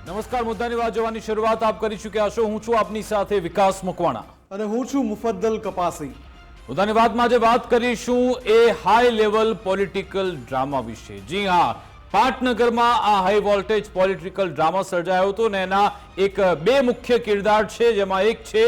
નમસ્કાર, મુદ્દાની વાત જોવાની શરૂઆત આપ કરી ચૂક્યા છો। હું છું આપની સાથે વિકાસ મકવાણા અને હું છું મુફદ્દલ કપાસી। મુદ્દાની વાતમાં આજે વાત કરીશું એ હાઈ લેવલ પોલિટિકલ ડ્રામા વિશે। જી હા, પાટનગરમાં આ હાઈ વોલ્ટેજ પોલિટિકલ ડ્રામા સર્જાયો હતો ને એના બે મુખ્ય કિરદાર છે, જેમાં એક છે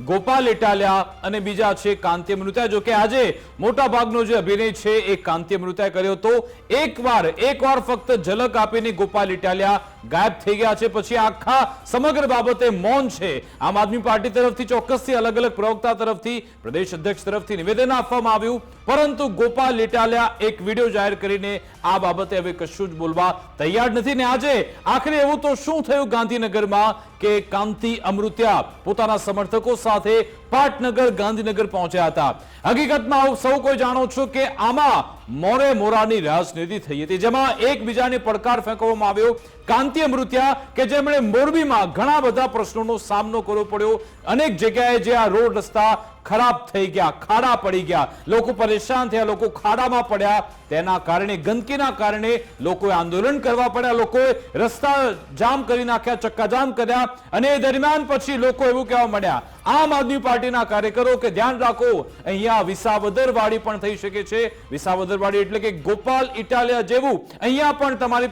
ગોપાલ ઇટાલિયા અને બીજા છે કાંતિ અમૃતિયા। જો કે આજે મોટા ભાગનો જે અભિનય છે એ કાંતિ અમૃતિયાએ કર્યો હતો। એકવાર ફક્ત ઝલક આપીને ગોપાલ ઇટાલિયા ગાયબ થઈ ગયા છે। પછી આખા સમગ્ર બાબતે મૌન છે। આમ આદમી પાર્ટી તરફથી ચોક્કસથી અલગ અલગ પ્રવક્તા તરફથી, પ્રદેશ અધ્યક્ષ તરફથી નિવેદન આપવામાં આવ્યું, પરંતુ ગોપાલ ઇટાલિયા એક વિડીયો જાહેર કરીને આ બાબતે હવે કશું જ બોલવા તૈયાર નથી। ને આજે આખરે એવું તો શું થયું ગાંધીનગરમાં કે કાંતિ અમૃતિયા પોતાના સમર્થકો સાથે પાટનગર ગાંધીનગર પહોંચ્યા હતા। હકીકતમાં સૌ કોઈ જાણો છો કે આમાં મોરે મોરાની રાજનીતિ થઈ હતી, જેમાં એકબીજાને પડકાર ફેંકવામાં આવ્યો। કાંતિ અમૃતિયા કે જેમણે મોરબીમાં ઘણા બધા પ્રશ્નોનો સામનો કરવો પડ્યો, અનેક જગ્યાએ જે આ રોડ રસ્તા ખરાબ થઈ ગયા, ખાડા પડી ગયા, લોકો પરેશાન થયા, લોકો ખાડામાં પડ્યા, તેના કારણે ગંદકીના કારણે લોકોએ આંદોલન કરવા પડ્યા, લોકોએ રસ્તા જામ કરી નાખ્યા, ચક્કાજામ કર્યા। અને એ દરમિયાન પછી લોકો એવું કહેવા માંડ્યા, આમ આદમી પાર્ટીના કાર્યકરો, કે ધ્યાન રાખો અહીંયા વિસાવદરવાડી પણ થઈ શકે છે। વિસાવદરવાડી એટલે કે ગોપાલ ઇટાલિયા જેવું અહીંયા પણ તમારી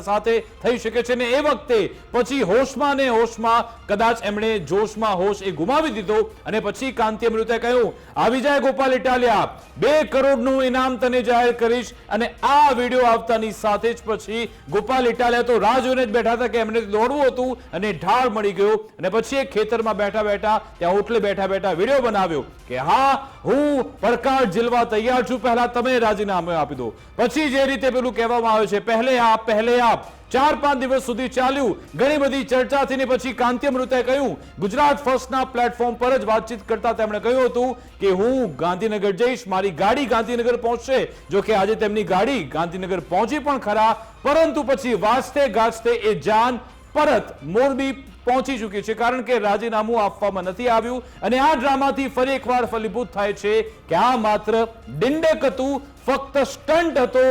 સાથે થઈ શકે છે। ને એ વખતે પછી હોશમાં ને હોશમાં કદાચ એમણે જોશમાં હોશ એ ગુમાવી દીધો અને પછી કાંતિ અમૃતિયાએ કહ્યું, આવી જાય ગોપાલ ઇટાલિયા, 2 કરોડનું ઇનામ તને જાહેર કરીશ। અને આ વિડીયો આવતાની સાથે જ પછી ગોપાલ ઇટાલિયા તો રાહ જોઈને જ બેઠા હતા કે એમને દોડવું હતું અને ઢાળ મળી ગયો। અને પછી એક ખેતરમાં બેઠા બેઠા, ત્યાં ઓટલે બેઠા બેઠા વિડીયો બનાવ્યો કે હા, હું પડકાર ઝીલવા તૈયાર છું, પહેલા તમે રાજીનામું આપી દો। પછી જે રીતે પેલું કહેવામાં આવે છે, પહેલે આપ 4-5 દિવસ સુધી ચાલ્યું, ઘણી બધી ચર્ચા થઈને પછી કાંતિ અમૃતિયાએ કહ્યું, ગુજરાત ફર્સ્ટના પ્લેટફોર્મ પર જ વાતચીત કરતા તેમણે કહ્યું હતું કે હું ગાંધીનગર જઈશ, મારી ગાડી ગાંધીનગર પહોંચશે। જો કે આજે તેમની ગાડી ગાંધીનગર પહોંચી પણ ખરા, પરંતુ પછી વાજતે ગાજતે એ જાન પરત મોરબી પહોંચી ચૂકી છે, કારણ કે રાજીનામું આપવામાં નથી આવ્યું। અને આ ડ્રામાથી ફરી એકવાર ફલીભૂત થાય છે કે આ માત્ર ડિંડક હતું, ફક્ત સ્ટન્ટ હતો,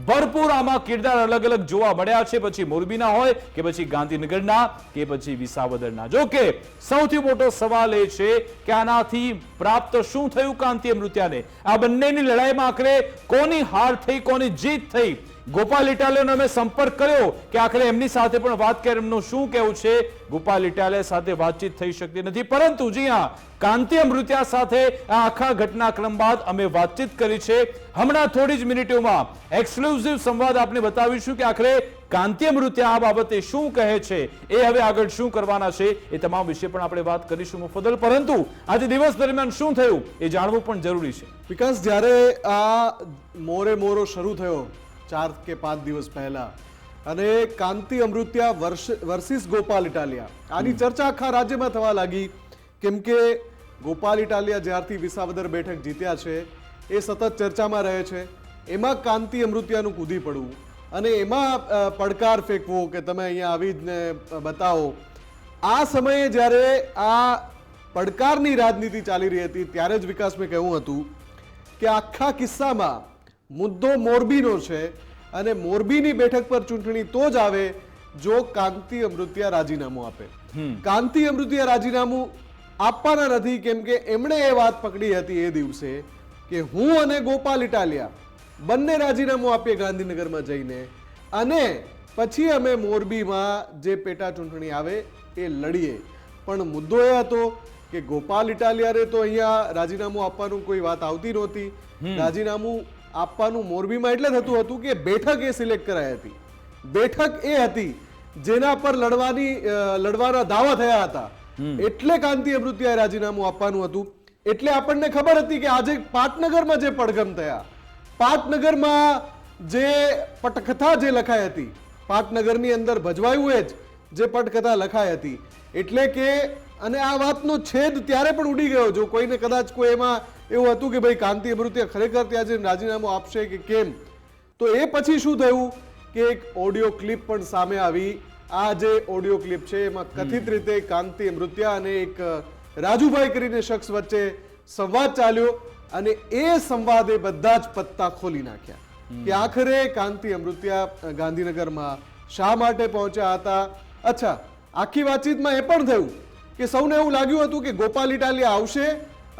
ભરપૂર આમાં કિરદાર અલગ અલગ જોવા મળ્યા છે, પછી મોરબીના હોય કે પછી ગાંધીનગરના કે પછી વિસાવદરના। જો કે સૌથી મોટો સવાલ એ છે કે આનાથી પ્રાપ્ત શું થયું કાંતિ અમૃતિયાને? આ બંનેની લડાઈમાં આખરે કોની હાર થઈ, કોની જીત થઈ? ગોપાલ ઇટાલિયાનો અમે સંપર્ક કર્યો કે આખરે એમની સાથે પણ વાત કરી, એમનું શું કહેવું છે? ગોપાલ ઇટાલિયા સાથે વાતચીત થઈ શકતી નથી, પરંતુ જી હા, કાંતિ અમૃતિયા સાથે આ આખા ઘટનાક્રમ બાદ અમે વાતચીત કરી છે। હમણાં થોડી જ મિનિટોમાં એક્સક્લુઝિવ સંવાદ આપને બતાવીશું કે આખરે કાંતિ અમૃતિયા આ બાબતે શું કહે છે, એ હવે આગળ શું કરવાના છે, એ તમામ વિશે પણ આપણે વાત કરીશું મુફદ્દલ। પરંતુ આજે દિવસ દરમિયાન શું થયું એ જાણવું પણ જરૂરી છે। વિકાસ, જ્યારે આ મોરે મોરો શરૂ થયો 4 કે 5 દિવસ પહેલા, અને કાંતિ અમૃતિયા વર્સિસ ગોપાલ ઇટાલિયા, આની ચર્ચા આખા રાજ્યમાં થવા લાગી, કેમ કે ગોપાલ ઇટાલિયા જ્યારથી વિસાવદર બેઠક જીત્યા છે એ સતત ચર્ચામાં રહે છે। એમાં કાંતિ અમૃતિયાનું કૂદી પડવું અને એમાં પડકાર ફેંકવો કે તમે અહીંયા આવીને બતાવો। આ સમયે જ્યારે આ પડકારની રાજનીતિ ચાલી રહી હતી ત્યારે જ વિકાસ મેં કહ્યું હતું કે આખા કિસ્સામાં મુદ્દો મોરબીનો છે અને મોરબીની બેઠક પર ચૂંટણી તો જ આવે જો કાંતિ અમૃતિયા રાજીનામું આપે। કાંતિ અમૃતિયા રાજીનામું આપવાના નથી, કેમ કે એમણે એ વાત પકડી હતી એ દિવસે કે હું અને ગોપાલ ઇટાલિયા બંને રાજીનામું આપીએ ગાંધીનગરમાં જઈને, અને પછી અમે મોરબીમાં જે પેટા ચૂંટણી આવે એ લડીએ। પણ મુદ્દો એ હતો કે ગોપાલ ઇટાલિયાને તો અહીંયા રાજીનામું આપવાનું કોઈ વાત આવતી નહોતી। રાજીનામું આપવાનું મોરબીમાં એટલે થતું હતું કે બેઠક એ સિલેક્ટ કરાઈ હતી, બેઠક એ હતી જેના પર લડવાના દાવા થયા હતા, એટલે કાંતિ અમૃતિયાએ રાજીનામું આપવાનું હતું। એટલે આપણને ખબર હતી કે આજે પાટનગરમાં જે પડઘમ થયા, પાટનગરમાં જે પટકથા જે લખાઈ હતી, પાટનગરની અંદર ભજવાયું એ જ જે પટકથા લખાઈ હતી, એટલે કે અને આ વાતનો છેદ ત્યારે પણ ઉડી ગયો। જો કોઈને કદાચ કોઈ એમાં એવું હતું કે ભાઈ કાંતિ અમૃતિયા ખરેખર ત્યાં જે રાજીનામું આપશે કે કેમ, તો એ પછી શું થયું કે એક ઓડિયો ક્લિપ પણ સામે આવી। આ જે ઓડિયો ક્લિપ છે એમાં કથિત રીતે કાંતિ અમૃતિયા અને એક રાજુભાઈ કરીને શખ્સ વચ્ચે સંવાદ ચાલ્યો, અને એ સંવાદે બધા જ પત્તા ખોલી નાખ્યા કે આખરે કાંતિ અમૃતિયા ગાંધીનગરમાં શા માટે પહોંચ્યા હતા, અચ્છા, આખી વાતચીતમાં એ પણ થયું કે સૌને એવું લાગ્યું હતું કે ગોપાલ ઇટાલિયા આવશે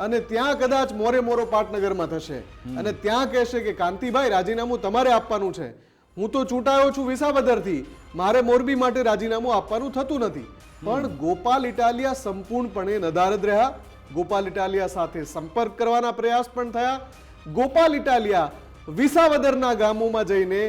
અને ત્યાં કદાચ મોરે મોરો પાટનગરમાં થશે અને ત્યાં કહેશે કે કાંતિભાઈ રાજીનામું તમારે આપવાનું છે, હું તો ચૂંટાયો છું વિસાવદરથી, મારે મોરબી માટે રાજીનામું આપવાનું થતું નથી. પણ ગોપાલ ઇટાલિયા સંપૂર્ણપણે નદારદ રહ્યા. ગોપાલ ઇટાલિયા સાથે સંપર્ક કરવાના પ્રયાસ પણ થયા. ગોપાલ ઇટાલિયા વિસાવદરના ગામોમાં જઈને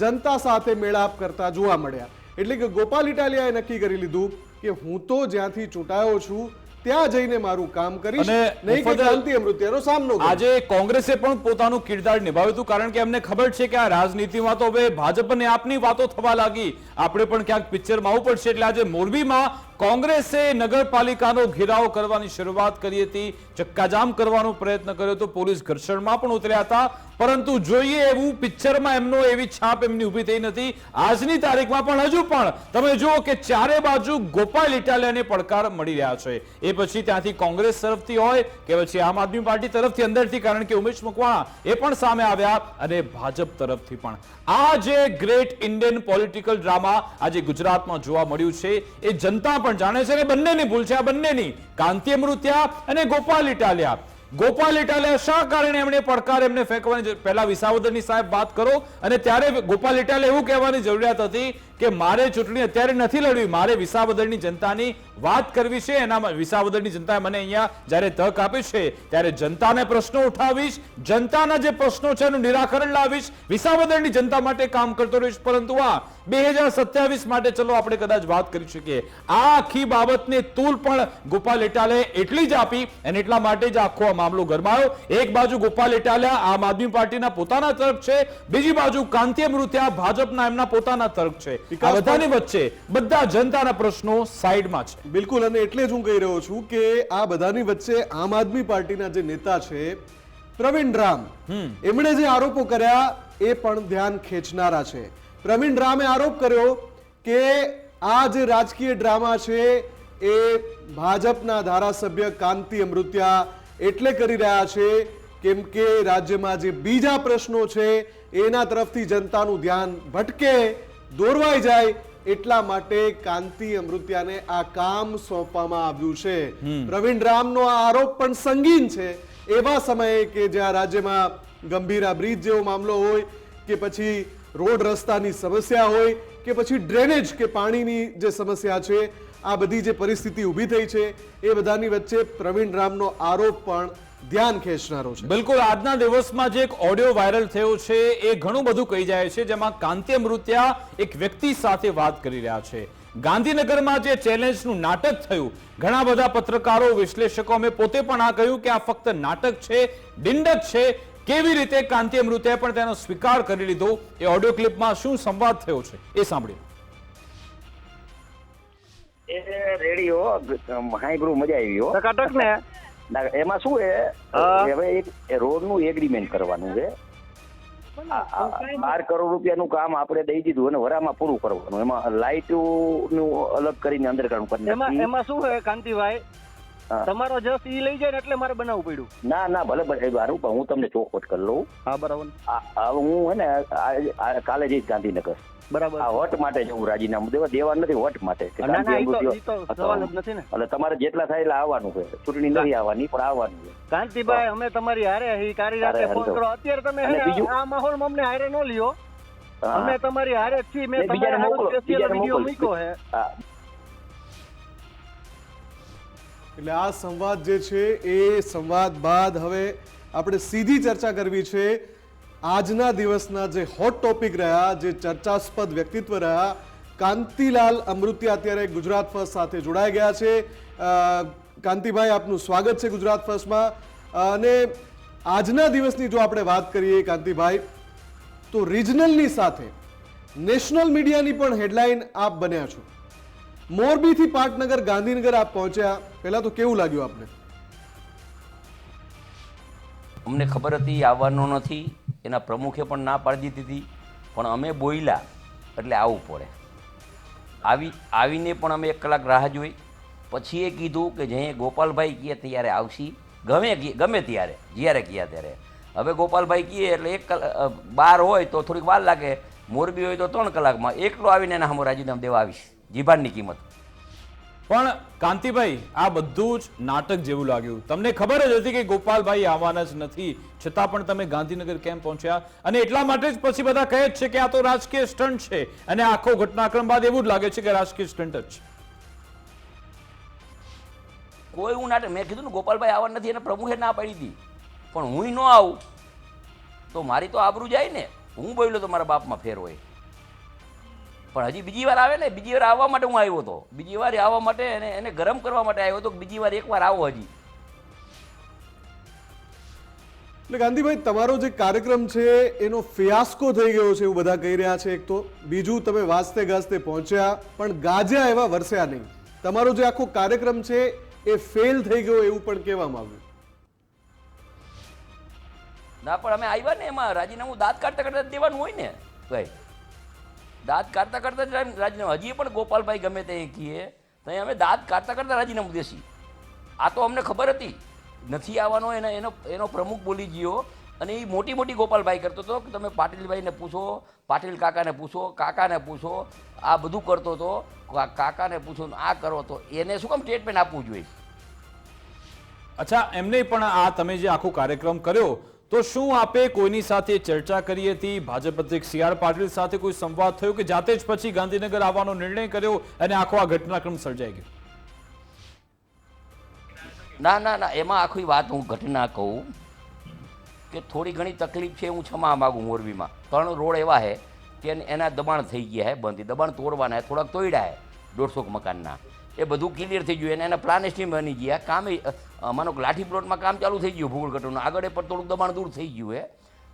જનતા સાથે મેળાપ કરતા જોવા મળ્યા. એટલે કે ગોપાલ ઇટાલિયાએ નક્કી કરી લીધું કે હું તો જ્યાંથી ચૂંટાયો છું ત્યાં જઈને મારું કામ કરીશ, નહીં કે ક્રાંતિ અમૃતિયાનો સામનો કરીશ. આજે કોંગ્રેસે પણ પોતાનું કિરદાર નિભાવ્યું હતું, કારણ કે એમને ખબર છે કે આ રાજનીતિમાં તો હવે ભાજપ અને આપની વાતો થવા લાગી, આપણે પણ ક્યાંક પિક્ચરમાં આવવું પડશે. એટલે આજે મોરબીમાં કોંગ્રેસે નગરપાલિકાનો ઘેરાવ કરવાની શરૂઆત કરી હતી, ચક્કાજામ કરવાનો પ્રયત્ન કર્યો હતો, પોલીસ ઘર્ષણમાં પણ ઉતર્યા હતા, પરંતુ જોઈએ એવું પિક્ચરમાં એમનો એવી છાપ એમની ઊભી થઈ નથી. આજની તારીખમાં પણ હજુ પણ તમે જુઓ કે ચારે બાજુ ગોપાલ ઇટાલિયાને પડકાર મળી રહ્યા છે. એ પછી ત્યાંથી કોંગ્રેસ તરફથી હોય કે પછી આમ આદમી પાર્ટી તરફથી અંદરથી, કારણ કે ઉમેશ મકવાણા એ પણ સામે આવ્યા, અને ભાજપ તરફથી પણ. આ જે ગ્રેટ ઇન્ડિયન પોલિટિકલ ડ્રામા આજે ગુજરાતમાં જોવા મળ્યું છે એ જનતા પણ જાણે છે, કે બંનેની ભૂલ છે, આ બંનેની, કાંતિ અમૃતિયા અને ગોપાલ ઇટાલિયા. ગોપાલ ઇટાલિયા શા કારણે એમણે પડકાર એમને ફેંકવાની, પહેલા વિસાવદરની સાહેબ વાત કરો, અને ત્યારે ગોપાલ ઇટાલિયા એવું કહેવાની જરૂરિયાત હતી કે મારે ચૂંટણી અત્યારે નથી લડવી, મારે વિસાવદરની જનતાની વાત કરવી છે. એના વિસાવદરની જનતાએ મને અહીંયા જ્યારે તક આપી છે ત્યારે જનતાને પ્રશ્નો ઉઠાવીશ, જનતાના જે પ્રશ્નો છે એનું નિરાકરણ લાવીશ, વિસાવદરની જનતા માટે કામ કરતો રહીશ. પરંતુ આ 2027 માટે ચલો આપણે કદાચ વાત કરી શકીએ, આ આખી બાબતને તૂલ પણ ગોપાલ ઇટાલિયાએ એટલી જ આપી અને એટલા માટે જ આખો આ મામલો ગરમાયો. એક બાજુ ગોપાલ ઇટાલિયા આમ આદમી પાર્ટીના પોતાના તરફ છે, બીજી બાજુ કાંતિ અમૃતિયા ભાજપના એમના પોતાના તરફ છે. આ બધાની વચ્ચે બધા જનતાના પ્રશ્નો સાઈડમાં છે. બિલકુલ, અને એટલે જ હું કહી રહ્યો છું કે આ બધાની વચ્ચે આમ આદમી પાર્ટીના જે નેતા છે પ્રવીણ રામ, એમણે જે આરોપો કર્યા એ પણ ધ્યાન ખેંચનારા છે. પ્રવીણ રામે આરોપ કર્યો કે આ જે રાજકીય ડ્રામા છે એ ભાજપના ધારાસભ્ય કાંતિ અમૃતિયા એટલે કરી રહ્યા છે કેમ કે રાજ્યમાં જે બીજા પ્રશ્નો છે એના તરફથી જનતાનું ધ્યાન ભટકે, દોરવાઈ જાય, એટલા માટે કાંતિ અમૃતિયાને આ કામ સોંપવામાં આવ્યું છે. પ્રવીણ રામનો આ આરોપ પણ સંગીન છે એવા સમયે કે જ્યાં રાજ્યમાં ગંભીરા બ્રિજ જેવો મામલો હોય કે પછી રોડ રસ્તાની સમસ્યા હોય કે પછી ડ્રેનેજ કે પાણીની જે સમસ્યા છે, આ બધી જે પરિસ્થિતિ ઊભી થઈ છે એ બધાની વચ્ચે પ્રવીણ રામનો આરોપ પણ ધ્યાન ખેંચનારો છે. બિલકુલ, આજના દિવસમાં જે એક ઓડિયો વાયરલ થયો છે એ ઘણું બધું કહી જાય છે, જેમાં કાંતિ અમૃતિયા એક વ્યક્તિ સાથે વાત કરી રહ્યા છે. ગાંધીનગરમાં જે ચેલેન્જનું નાટક થયું, ઘણા બધા પત્રકારો, વિશ્લેષકો, અમે પોતે પણ આ કહ્યું કે આ ફક્ત નાટક છે, ડિંડક છે. કેવી રીતે કાંતિ અમૃતિયાએ પણ તેનો સ્વીકાર કરી લીધો, એ ઓડિયો ક્લિપમાં શું સંવાદ થયો છે એ સાંભળીએ. એ રેડિયો હાઈબ્રુ મજા આવી હો ટકાટક ને. એમાં શું છે, હવે એક રોડ નું એગ્રીમેન્ટ કરવાનું છે, 12 કરોડ રૂપિયાનું કામ આપણે દઈ દીધું અને વરામાં પૂરું કરવાનું. એમાં લાઇટ નું અલગ કરીને અંદર કરવાનું. એમાં શું છે કાંતિભાઈ, તમારો જસ ઈ લઈ જાય ને એટલે મારે બનાવવું પડ્યું. ના ના, ભલે ભલે, હું તમને ચોખવટ કરી લઉં. હા બરાબર. હું હે ને કાલે જઈશ ગાંધીનગર. બરાબર. આ વટ માટે જવું, રાજીનામું દેવા નથી, વટ માટે. એટલે તમારે જેટલા થાય એટલે આવવાનું છે, ચૂંટણી નથી આવવાની પણ આવવાનું છે. કાંતિભાઈ, અમે તમારી હારે કારી રાતે ફોન કરો. અત્યારે તમે આ માહોલમાં અમને હારે ન લ્યો, અમે તમારી હારે જ છીએ. મેં તમારા સ્પેશિયલ વિડિયો મૂક્યો છે. એટલે આ સંવાદ જે છે એ સંવાદ બાદ હવે આપણે સીધી ચર્ચા કરવી છે આજના દિવસના જે હોટ ટોપિક રહ્યા, જે ચર્ચાસ્પદ વ્યક્તિત્વ રહ્યા. કાંતિલાલ અમૃતિયા અત્યારે ગુજરાત ફર્સ્ટ સાથે જોડાઈ ગયા છે. કાંતિભાઈ, આપનું સ્વાગત છે ગુજરાત ફર્સ્ટમાં. અને આજના દિવસની જો આપણે વાત કરીએ કાંતિભાઈ, તો રિજનલની સાથે નેશનલ મીડિયાની પણ હેડલાઇન આપ બન્યા છો. મોરબીથી પાટનગર, ગાંધીનગર આપ પહોંચ્યા, પહેલા તો કેવું લાગ્યું આપને? અમને ખબર હતી આવવાનું નથી, એના પ્રમુખે પણ ના પાડી દીધી હતી, પણ અમે બોલ્યા એટલે આવવું પડે. આવીને પણ અમે 1 કલાક રાહ જોઈ. પછી એ કીધું કે જે ગોપાલભાઈ કહે ત્યારે આવશી, ગમે ત્યારે, જ્યારે કહે ત્યારે. હવે ગોપાલભાઈ કહે એટલે 1 કલાક, 12 હોય તો થોડીક વાર લાગે, મોરબી હોય તો 3 કલાકમાં એકલો આવીને એના સામે રાજીનામું દેવા આવીશ. જીભાનની કિંમત. પણ કાંતિભાઈ, આ બધું જ નાટક જેવું લાગ્યું. તમને ખબર જ હતી કે ગોપાલભાઈ આવવાના જ નથી, છતાં પણ તમે ગાંધીનગર કેમ પહોંચ્યા? અને એટલા માટે જ પછી બધા કહે જ છે કે આ તો રાજકીય સ્ટન્ટ છે, અને આખો ઘટનાક્રમ બાદ એવું જ લાગે છે કે રાજકીય સ્ટન્ટ જ છે. કોઈ હું નાટક, મેં કીધું ને ગોપાલભાઈ આવવા નથી, એને પ્રમુખે ના પાડી હતી, પણ હું ન આવું તો મારી તો આબરૂ જાય ને. હું બોલ્યો તો મારા બાપમાં ફેર હોય, પણ હજી બીજી વાર આવે ને, બીજી વાર આવવા માટે હું આવ્યો હતો, બીજી વાર આવવા માટે એને ગરમ કરવા માટે આવ્યો હતો, બીજી વાર એકવાર આવો હજી. એટલે ગાંધીભાઈ, તમારો જે કાર્યક્રમ છે એનો ફિયાસ્કો થઈ ગયો છે એવું બધા કહી રહ્યા છે. એક તો બીજું, તમે વાજતે ગાજતે પહોંચ્યા પણ ગાજ્યા એવા વરસ્યા નહીં. તમારો જે આખો કાર્યક્રમ છે એ ફેલ થઈ ગયો એવું પણ કહેવામાં આવ્યું. ના, પણ અમે આવ્યા ને, એમાં રાજીનામું દાંત કાઢતા કાઢતા દેવાનું હોય ને ભાઈ, દાંત કાઢતા કાઢતા જ રાજીનામું. હજી પણ ગોપાલભાઈ ગમે તે કહીએ તો અમે દાંત કાઢતા કાઢતા રાજીનામું દેશી. આ તો અમને ખબર હતી નથી આવવાનો, એનો પ્રમુખ બોલી ગયો, અને એ મોટી મોટી ગોપાલભાઈ કરતો હતો કે તમે પાટીલભાઈને પૂછો, પાટીલ કાકાને પૂછો, કાકાને પૂછો, આ બધું કરતો હતો, કાકાને પૂછો, આ કરો. તો એને શું કામ સ્ટેટમેન્ટ આપવું જોઈએ? અચ્છા, એમને પણ આ તમે જે આખો કાર્યક્રમ કર્યો, તો શું આપે કોઈની સાથે ચર્ચા કરી હતી? ભાજપ અધ્યક્ષ સી.આર. પાટીલ સાથે કોઈ સંવાદ થયો કે જાતે જ પછી ગાંધીનગર આવવાનો નિર્ણય કર્યો અને આખો આ ઘટનાક્રમ સર્જાઈ ગયો? ના ના ના, એમાં આખી વાત હું ઘટના કહું કે થોડી ઘણી તકલીફ છે, હું ક્ષમા માગું. મોરબીમાં 3 રોડ એવા છે કે એના દબાણ થઈ ગયા છે, બંધ દબાણ તોડવાના, થોડાક તોડ્યા છે 150 મકાનના, એ બધું ક્લિયર થઈ ગયું. એના પ્લાન એસ્ટીમ બની ગયા, કામે માનો કે લાઠી પ્લોટમાં કામ ચાલુ થઈ ગયું, ભૂગોળ ગટરનું આગળ પર થોડુંક દબાણ દૂર થઈ ગયું છે.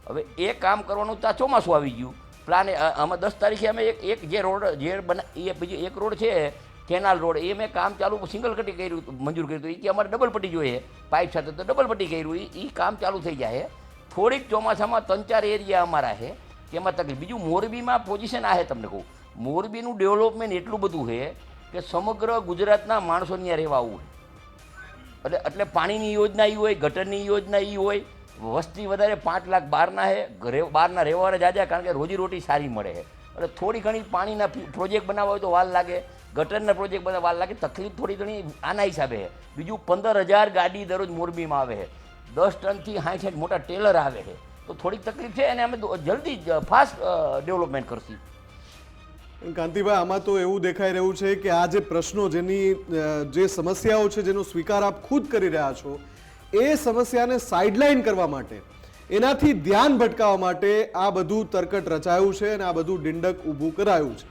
હવે એ કામ કરવાનું ત્યાં ચોમાસું આવી ગયું. પ્લાન આમાં 10 તારીખે અમે એક જે રોડ જે એ બીજો એક રોડ છે કેનાલ રોડ, એ મેં કામ ચાલુ સિંગલ કટી કર્યું, મંજૂર કર્યું. એ કે અમારે ડબલ પટ્ટી જોઈએ પાઇપ સાથે, તો ડબલ પટ્ટી કર્યું. એ કામ ચાલુ થઈ જાય. થોડીક ચોમાસામાં 3-4 એરિયા અમારા છે કે એમાં તકલીફ. બીજું મોરબીમાં પોઝિશન આ છે, તમને કહું, મોરબીનું ડેવલપમેન્ટ એટલું બધું છે કે સમગ્ર ગુજરાતના માણસો ત્યાં રહેવા આવું હોય. એટલે પાણીની યોજના એ હોય, ગટરની યોજના એ હોય, વસ્તી વધારે 5 લાખ બહારના છે, બહારના રહેવાવાળા જાજા, કારણ કે રોજીરોટી સારી મળે છે. એટલે થોડી ઘણી પાણીના પ્રોજેક્ટ બનાવવા હોય તો વાર લાગે, ગટરના પ્રોજેક્ટ બધા વાર લાગે, તકલીફ થોડી ઘણી આના હિસાબે છે. બીજું 15,000 ગાડી દરરોજ મોરબીમાં આવે છે, 10 ટનથી 60 મોટા ટેલર આવે છે, તો થોડીક તકલીફ છે, અને અમે જલ્દી ફાસ્ટ ડેવલપમેન્ટ કરશું. કાંતિભાઈ, આમાં તો એવું દેખાઈ રહ્યું છે કે આ જે પ્રશ્નો, જેની જે સમસ્યાઓ છે, જેનો સ્વીકાર આપ ખુદ કરી રહ્યા છો, એ સમસ્યાને સાઇડલાઇન કરવા માટે, એનાથી ધ્યાન ભટકાવવા માટે આ બધું તરકટ રચાયું છે અને આ બધું ડિંડક ઊભું કરાયું છે.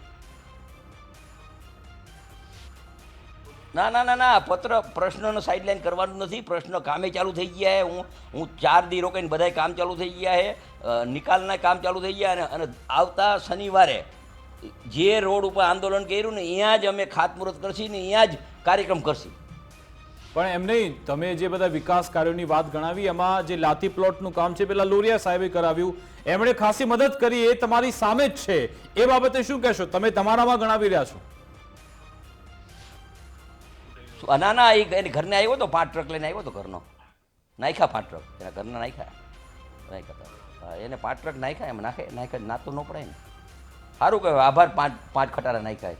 ના ના ના ના, પ્રશ્નનો સાઇડલાઇન કરવાનું નથી. પ્રશ્ન કામે ચાલુ થઈ ગયા છે. હું 4 દી રોકાઈને બધાય કામ ચાલુ થઈ ગયા છે, નિકાલના કામ ચાલુ થઈ ગયા. અને આવતા શનિવારે જે રોડ ઉપર આંદોલન કર્યું ને, અહીંયા જ અમે ખાતમુહૂર્ત કરશી ને અહીંયા જ કાર્યક્રમ કરશી. પણ એમ નહીં, તમે જે બધા વિકાસ કાર્યોની વાત ગણાવી, એમાં જે લાતી પ્લોટનું કામ છે પેલા લોરિયા સાહેબે કરાવ્યું, એમણે ખાસી મદદ કરી, એ તમારી સામે જ છે. એ બાબતે શું કહેશો? તમે તમારામાં ગણાવી રહ્યા છો. ના ના, એને ઘરને આવ્યો તો 5 ટ્રક લઈને આવ્યો તો, ઘરનો નાખ્યા 5 ટ્રક એના ઘરના નાખ્યા, એને 5 ટ્રક નાખ્યા. એમ નાખે ના તો ન પડાય ને. સારું કહ્યું, આભાર. 5 ખટારા નાખ્યા.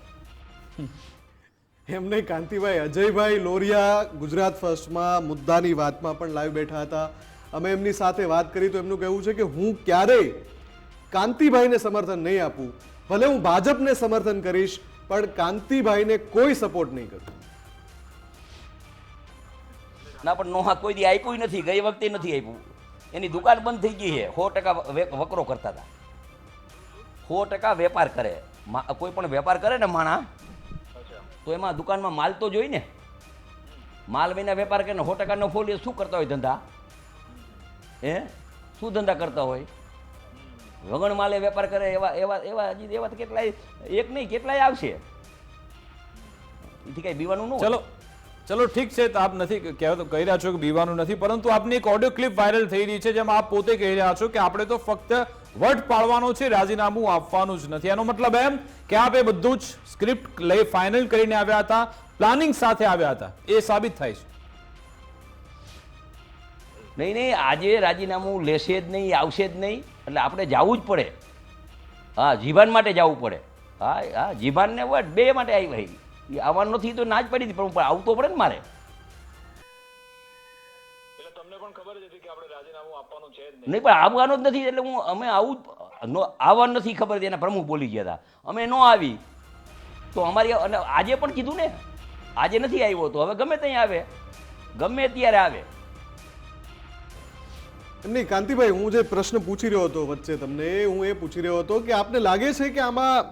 એમ નહીં કાંતિભાઈ, અજયભાઈ લોરિયા ગુજરાત ફર્સ્ટમાં મુદ્દાની વાતમાં પણ લાઈવ બેઠા હતા. અમે એમની સાથે વાત કરી તો એમનું કહેવું છે કે હું ક્યારેય કાંતિભાઈને સમર્થન નહીં આપું, ભલે હું ભાજપને સમર્થન કરીશ પણ કાંતિભાઈને કોઈ સપોર્ટ નહીં કરું. ના, પણ નોહા કોઈ દી આપ્યું નથી, ગઈ વખતે નથી આપ્યું. એની દુકાન બંધ થઈ ગઈ છે. 100% વકરો કરતા હતા. 100% વેપાર કરે. કોઈ પણ વેપાર કરે ને માણા, તો એમાં દુકાનમાં માલ તો જોઈ ને. માલ વિના વેપાર કરે ને 100% નો ફોલ્યો શું કરતા હોય ધંધા? શું ધંધા કરતા હોય? વગણ માલે વેપાર કરે. એવા હજી એવા કેટલાય, એક નહીં કેટલાય આવશે. એથી કઈ બીવાનું ન. ચલો ઠીક છે, તો આપ નથી કહી રહ્યા છો કે બીવાનું નથી, પરંતુ આપની એક ઓડિયો ક્લિપ વાયરલ થઈ રહી છે જેમાં આપ પોતે કહી રહ્યા છો કે આપણે તો ફક્ત વટ પાડવાનો છે, રાજીનામું આપવાનું જ નથી. એનો મતલબ એમ કે આપ એ બધું જ સ્ક્રિપ્ટ લઈ ફાઇનલ કરીને આવ્યા હતા, પ્લાનિંગ સાથે આવ્યા હતા, એ સાબિત થાય છે. નહીં, આજે રાજીનામું લેશે જ નહીં, આવશે જ નહીં, એટલે આપણે જવું જ પડે. હા, જીવન માટે જવું પડે. હા હા જીભાન ને વટ બે માટે આવી ભાઈ એ આવવાનું નથી તો ના જ પડી હતી પણ આવવું તો પડે ને મારે. નહીં પણ આવવાનું જ નથી એટલે અમે આવવાનું નથી ખબર હતી એના પ્રમુખ બોલી ગયા હતા અમે ન આવી તો અમારી અને આજે પણ કીધું ને આજે નથી આવ્યો તો હવે ગમે ત્યાં આવે ગમે ત્યારે આવે. નહીં કાંતિભાઈ, હું જે પ્રશ્ન પૂછી રહ્યો હતો વચ્ચે તમને, હું એ પૂછી રહ્યો હતો કે આપને લાગે છે કે આમાં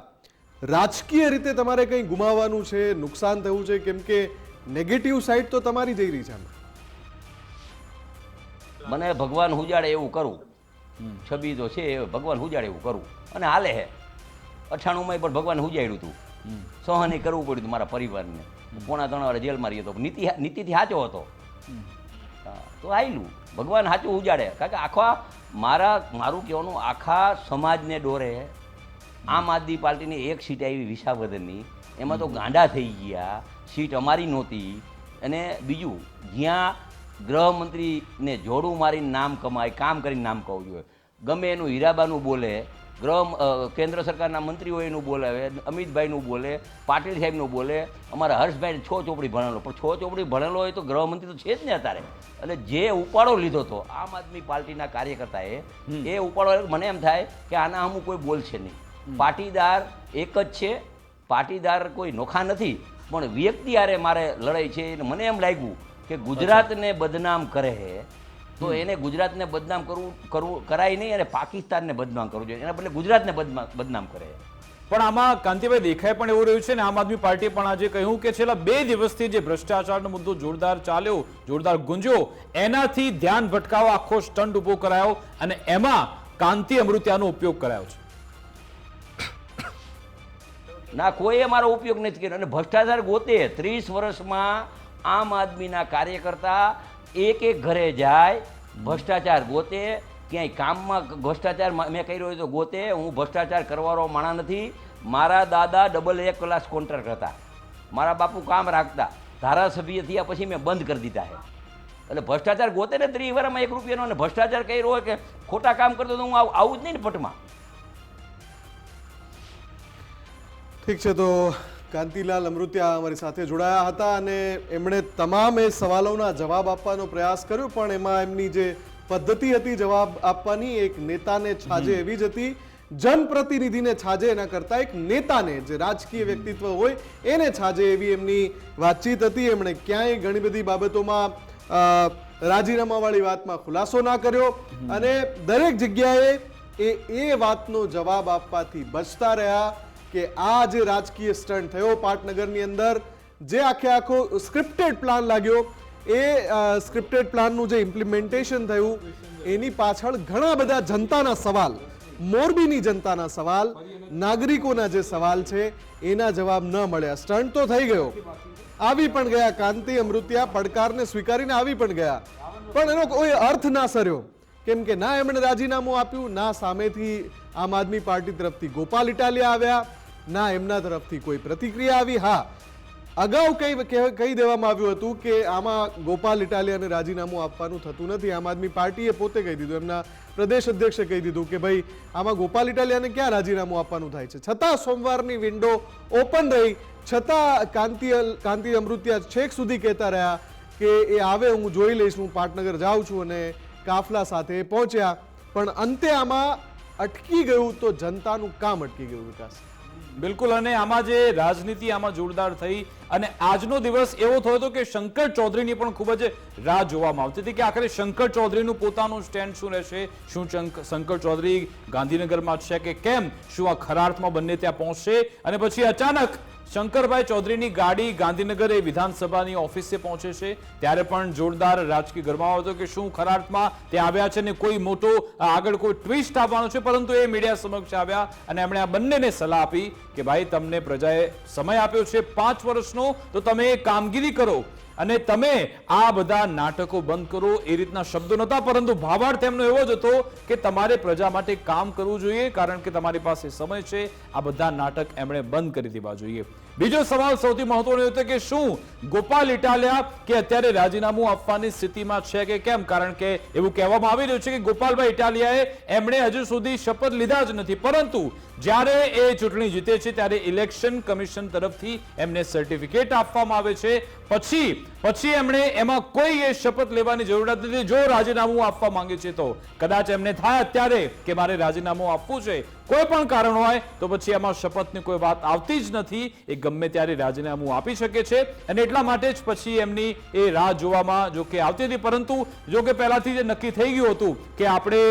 રાજકીય રીતે તમારે કંઈ ગુમાવવાનું છે, નુકસાન થયું છે? કેમ કે નેગેટિવ સાઈડ તો તમારી જઈ રહી છે આમાં. મને ભગવાન હુજાડે એવું કરું, છબી તો છે ભગવાન હુજાડે એવું કરું અને હાલે હે. 98માં પણ ભગવાન હુજાડ્યું હતું, સહન કરવું પડ્યું હતું મારા પરિવારને. 2.5 વાર જેલમાં રહ્યો હતો, નીતિથી સાચો હતો તો આયલું ભગવાન સાચું ઉજાડે. કારણ કે મારું કહેવાનું આખા સમાજને ડોરે. આમ આદમી પાર્ટીની એક સીટ આવી વિસાવદરની, એમાં તો ગાંડા થઈ ગયા, સીટ અમારી નહોતી. અને બીજું જ્યાં ગૃહમંત્રીને જોડું મારીને નામ કમાય, કામ કરીને નામ કમાવું જોઈએ. ગમે એનું હીરાબાનું બોલે, કેન્દ્ર સરકારના મંત્રીઓ એનું બોલાવે, અમિતભાઈનું બોલે, પાટીલ સાહેબનું બોલે, અમારા હર્ષભાઈ 6 ચોપડી ભણેલો, પણ 6 ચોપડી ભણેલો હોય તો ગૃહમંત્રી તો છે જ ને અત્યારે. એટલે જે ઉપાડો લીધો હતો આમ આદમી પાર્ટીના કાર્યકર્તાએ, એ ઉપાડો મને એમ થાય કે આના અમુક કોઈ બોલશે નહીં. પાટીદાર એક જ છે, પાટીદાર કોઈ નોખા નથી, પણ વ્યક્તિ હારે મારે લડાઈ છે. મને એમ લાગ્યું કે ગુજરાતને બદનામ કરે તો એને ગુજરાતને બદનામ કરવું કરાય નહીં અને પાકિસ્તાનને બદનામ કરવું જોઈએ, એના બદલે ગુજરાતને બદનામ કરે. પણ આમાં કાંતિભાઈ દેખાય પણ એવું રહ્યું છે ને, આમ આદમી પાર્ટીએ પણ આજે કહ્યું કે છેલ્લા 2 દિવસથી જે ભ્રષ્ટાચારનો મુદ્દો જોરદાર ચાલ્યો, જોરદાર ગુંજ્યો, એનાથી ધ્યાન ભટકાવવા આખો સ્ટન્ટ ઉભો કરાયો અને એમાં કાંતિ અમૃતિયાનો ઉપયોગ કરાયો છે. ના, કોઈએ મારો ઉપયોગ નથી કર્યો. અને ભ્રષ્ટાચાર ગોતે 30 વર્ષમાં આમ આદમીના કાર્યકર્તા એક ઘરે જાય, ભ્રષ્ટાચાર ગોતે, ક્યાંય કામમાં ભ્રષ્ટાચાર મેં કર્યો હોય તો ગોતે. હું ભ્રષ્ટાચાર કરવાનો માણા નથી. મારા દાદા 1 ક્લાસ કોન્ટ્રાક્ટ હતા, મારા બાપુ કામ રાખતા, ધારાસભ્ય થયા પછી મેં બંધ કરી દીધા છે. એટલે ભ્રષ્ટાચાર ગોતે ને 30 વર્ષમાં 1 રૂપિયાનો, અને ભ્રષ્ટાચાર કર્યો હોય કે ખોટા કામ કરતો તો હું આવું જ નહીં ને પટમાં. ઠીક છે, તો કાંતિલાલ અમૃતિયા અમારી સાથે જોડાયા હતા અને એમણે તમામ એ સવાલોના જવાબ આપવાનો પ્રયાસ કર્યો, પણ એમાં એમની જે પદ્ધતિ હતી જવાબ આપવાની, એક નેતાને છાજે એવી જ હતી. જનપ્રતિનિધિને છાજે એના કરતા એક નેતાને, જે રાજકીય વ્યક્તિત્વ હોય એને છાજે એવી એમની વાતચીત હતી. એમણે ક્યાંય ઘણી બધી બાબતોમાં રાજીનામાવાળી વાતમાં ખુલાસો ના કર્યો અને દરેક જગ્યાએ એ વાતનો જવાબ આપવાથી બચતા રહ્યા કે આ જે રાજકીય સ્ટન્ટ થયો પાટનગરની અંદર, જે આખો સ્ક્રિપ્ટેડ પ્લાન લાગ્યો, એ સ્ક્રિપ્ટેડ પ્લાનનું જે ઇમ્પ્લિમેન્ટેશન થયું એની પાછળ ઘણા બધા જનતાના સવાલ, મોરબીની જનતાના સવાલ, નાગરિકોના જે સવાલ છે એના જવાબ ન મળ્યા. સ્ટન્ટ તો થઈ ગયો, આવી પણ ગયા, કાંતિ અમૃતિયા પડકારને સ્વીકારીને આવી પણ ગયા, પણ એનો કોઈ અર્થ ના સર્યો. કેમ કે ના એમણે રાજીનામું આપ્યું, ના સામેથી આમ આદમી પાર્ટી તરફથી ગોપાલ ઇટાલિયા આવ્યા, ના એમના તરફથી કોઈ પ્રતિક્રિયા આવી. હા, અગાઉ કહી દેવામાં આવ્યું હતું કે આમાં ગોપાલ ઇટાલિયાને રાજીનામું આપવાનું થતું નથી. આમ આદમી પાર્ટીએ પોતે કહી દીધું, એમના પ્રદેશ અધ્યક્ષે કહી દીધું કે ભાઈ આમાં ગોપાલ ઇટાલિયાને ક્યાં રાજીનામું આપવાનું થાય છે. છતાં સોમવારની વિન્ડો ઓપન રહી, છતાં કાંતિ અમૃતિયા છેક સુધી કહેતા રહ્યા કે એ આવે હું જોઈ લઈશ, હું પાટનગર જાઉં છું, અને કાફલા સાથે પહોંચ્યા. પણ અંતે આમાં અટકી ગયું તો જનતાનું કામ અટકી ગયું. વિકાસ બિલકુલ, અને આમાં જે રાજનીતિ આમાં જોરદાર થઈ અને આજનો દિવસ એવો થયો હતો કે શંકર ચૌધરીની પણ ખૂબ જ રાહ જોવામાં આવતી હતી કે આખરે શંકર ચૌધરીનું પોતાનું સ્ટેન્ડ શું રહેશે. શું શંકર ચૌધરી ગાંધીનગરમાં છે કે કેમ, શું આ ખરા અર્થમાં બંને ત્યાં પહોંચશે? અને પછી અચાનક શંકરભાઈ ચૌધરીની ગાડી ગાંધીનગર એ વિધાનસભાની ઓફિસે પહોંચે છે, ત્યારે પણ જોરદાર રાજકીય ગરમાવો હતો કે શું ખરા અર્થમાં તે આવ્યા છે ને કોઈ મોટો આગળ કોઈ ટ્વિસ્ટ આવવાનો છે. પરંતુ એ મીડિયા સમક્ષ આવ્યા અને એમણે આ બંનેને સલાહ આપી કે ભાઈ તમને પ્રજાએ સમય આપ્યો છે 5 વર્ષનો, તો તમે કામગીરી કરો અને તમે આ બધા નાટકો બંધ કરો. એ રીતના શબ્દો નહોતા, પરંતુ ભાવાર્થ એમનો એવો જ હતો કે તમારે પ્રજા માટે કામ કરવું જોઈએ, કારણ કે તમારી પાસે સમય છે. આ બધા નાટક એમણે બંધ કરી દેવા જોઈએ. બીજો સવાલ સૌથી મહત્વનો હતો કે શું ગોપાલ ઇટાલિયા કે અત્યારે રાજીનામું આપવાની સ્થિતિમાં છે કે કેમ, કારણ કે એવું કહેવામાં આવી રહ્યું છે કે ગોપાલભાઈ ઇટાલિયાએ એમણે હજુ સુધી શપથ લીધા જ નથી, પરંતુ જ્યારે એ ચૂંટણી જીતે છે ત્યારે ઇલેક્શન કમિશન તરફથી એમને સર્ટિફિકેટ આપવામાં આવે છે, પછી એમણે એમાં કોઈ એ શપથ લેવાની જરૂર નથી. જો રાજીનામું આપવા માંગે છે તો કદાચ એમને થાય અત્યારે કે મારે રાજીનામું આપવું છે, કોઈ પણ કારણ હોય તો પછી એમાં શપથની કોઈ વાત આવતી જ નથી. એ ગમે ત્યારે રાજીનામું આપી શકે છે અને એટલા માટે જ પછી એમની એ રાહ જોવામાં જો કે આવતી હતી, પરંતુ જો કે પહેલાથી જે નક્કી થઈ ગયું હતું કે આપણે